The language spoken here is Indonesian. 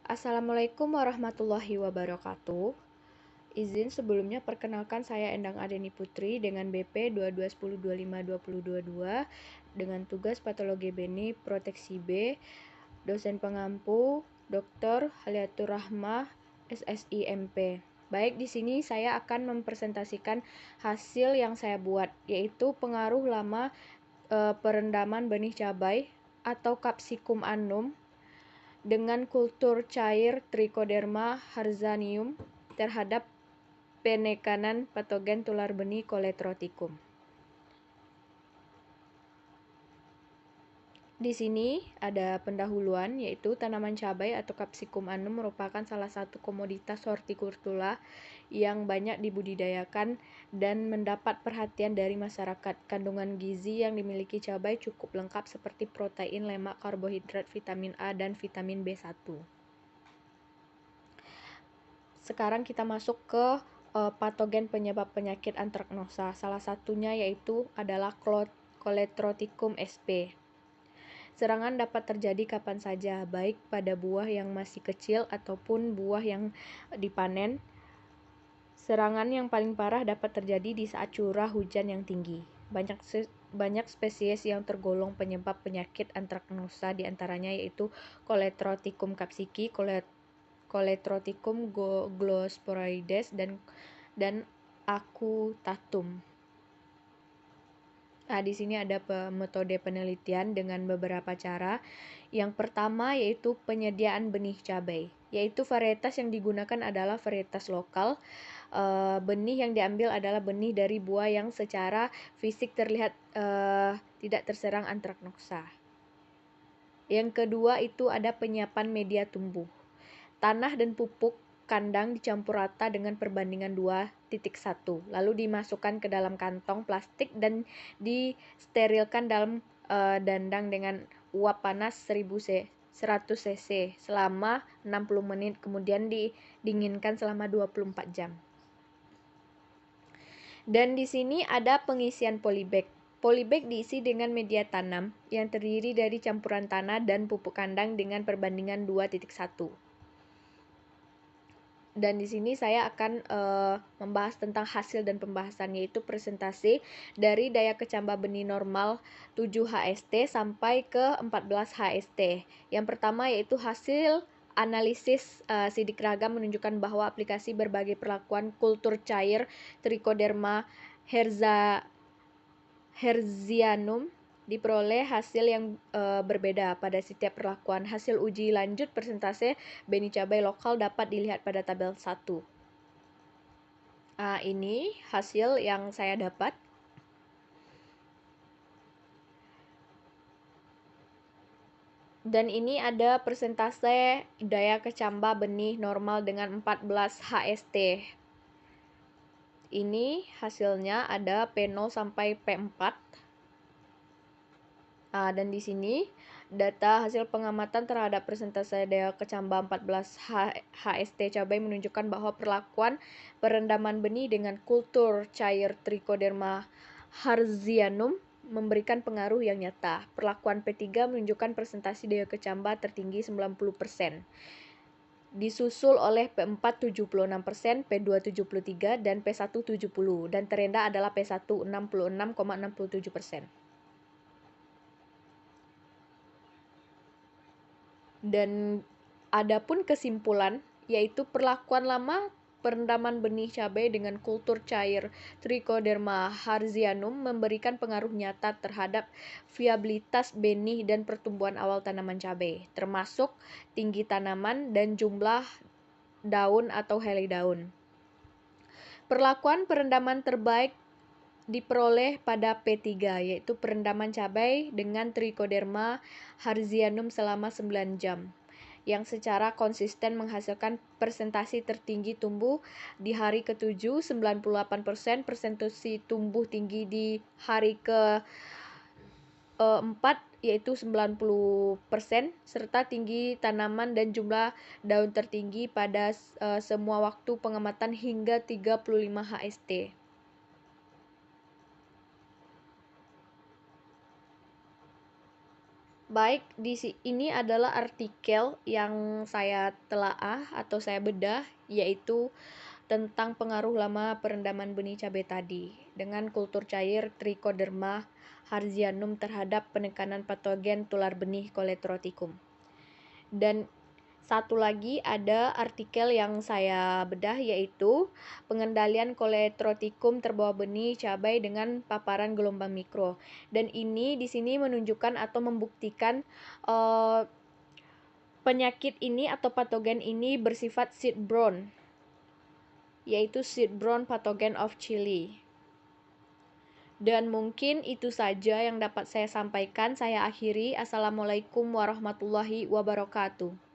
Assalamualaikum warahmatullahi wabarakatuh. Izin sebelumnya perkenalkan saya Endang Adeni Putri dengan BP 2210252022 dengan tugas patologi benih proteksi B, dosen pengampu Dr. Haliatur Rahmah SSI MP. Baik, di sini saya akan mempresentasikan hasil yang saya buat, yaitu pengaruh lama perendaman benih cabai atau Capsicum annum dengan kultur cair Trichoderma harzianum terhadap penekanan patogen tular benih Coletroticum. Di sini ada pendahuluan, yaitu tanaman cabai atau Capsicum annum merupakan salah satu komoditas hortikultura yang banyak dibudidayakan dan mendapat perhatian dari masyarakat. Kandungan gizi yang dimiliki cabai cukup lengkap seperti protein, lemak, karbohidrat, vitamin A, dan vitamin B1. Sekarang kita masuk ke patogen penyebab penyakit antraknosa. Salah satunya yaitu adalah Coletroticum sp. Serangan dapat terjadi kapan saja, baik pada buah yang masih kecil ataupun buah yang dipanen. Serangan yang paling parah dapat terjadi di saat curah hujan yang tinggi. Banyak spesies yang tergolong penyebab penyakit antraknosa, diantaranya yaitu Coletroticum capsicum, Coletroticum glosporoides, dan Acutatum. Nah, di sini ada metode penelitian dengan beberapa cara. Yang pertama yaitu penyediaan benih cabai, yaitu varietas yang digunakan adalah varietas lokal. Benih yang diambil adalah benih dari buah yang secara fisik terlihat tidak terserang antraknosa. Yang kedua itu ada penyiapan media tumbuh. Tanah dan pupuk kandang dicampur rata dengan perbandingan 2:1, lalu dimasukkan ke dalam kantong plastik dan disterilkan dalam dandang dengan uap panas 100 cc selama 60 menit, kemudian didinginkan selama 24 jam. Dan di sini ada pengisian polybag. Polybag diisi dengan media tanam yang terdiri dari campuran tanah dan pupuk kandang dengan perbandingan 2:1. Dan di sini saya akan membahas tentang hasil dan pembahasan, yaitu presentasi dari daya kecambah benih normal 7 HST sampai ke 14 HST. Yang pertama yaitu hasil analisis sidik ragam menunjukkan bahwa aplikasi berbagai perlakuan kultur cair Trichoderma harzianum diperoleh hasil yang berbeda pada setiap perlakuan. Hasil uji lanjut persentase benih cabai lokal dapat dilihat pada tabel 1. Ini hasil yang saya dapat. Dan ini ada persentase daya kecambah benih normal dengan 14 HST. Ini hasilnya ada P0 sampai P4. Dan di sini data hasil pengamatan terhadap persentase daya kecambah 14 HST cabai menunjukkan bahwa perlakuan perendaman benih dengan kultur cair Trichoderma harzianum memberikan pengaruh yang nyata. Perlakuan P3 menunjukkan presentasi daya kecambah tertinggi 90%. Disusul oleh P4 76%, P2 73%, dan P1 70%, dan terendah adalah P1 66,67%. Dan adapun kesimpulan yaitu perlakuan lama perendaman benih cabai dengan kultur cair Trichoderma harzianum memberikan pengaruh nyata terhadap viabilitas benih dan pertumbuhan awal tanaman cabai, termasuk tinggi tanaman dan jumlah daun atau helai daun. Perlakuan perendaman terbaik diperoleh pada P3, yaitu perendaman cabai dengan Trichoderma harzianum selama 9 jam, yang secara konsisten menghasilkan presentasi tertinggi tumbuh di hari ke-7 98%, presentasi tumbuh tinggi di hari ke-4 yaitu 90%, serta tinggi tanaman dan jumlah daun tertinggi pada semua waktu pengamatan hingga 35 HST. Baik, ini adalah artikel yang saya telaah atau saya bedah, yaitu tentang pengaruh lama perendaman benih cabai tadi dengan kultur cair Trichoderma harzianum terhadap penekanan patogen tular benih Coletroticum. Dan satu lagi ada artikel yang saya bedah, yaitu pengendalian Coletroticum terbawa benih cabai dengan paparan gelombang mikro. Dan ini di sini menunjukkan atau membuktikan penyakit ini atau patogen ini bersifat seed-borne, yaitu seed-borne pathogen of chili. Dan mungkin itu saja yang dapat saya sampaikan. Saya akhiri. Assalamualaikum warahmatullahi wabarakatuh.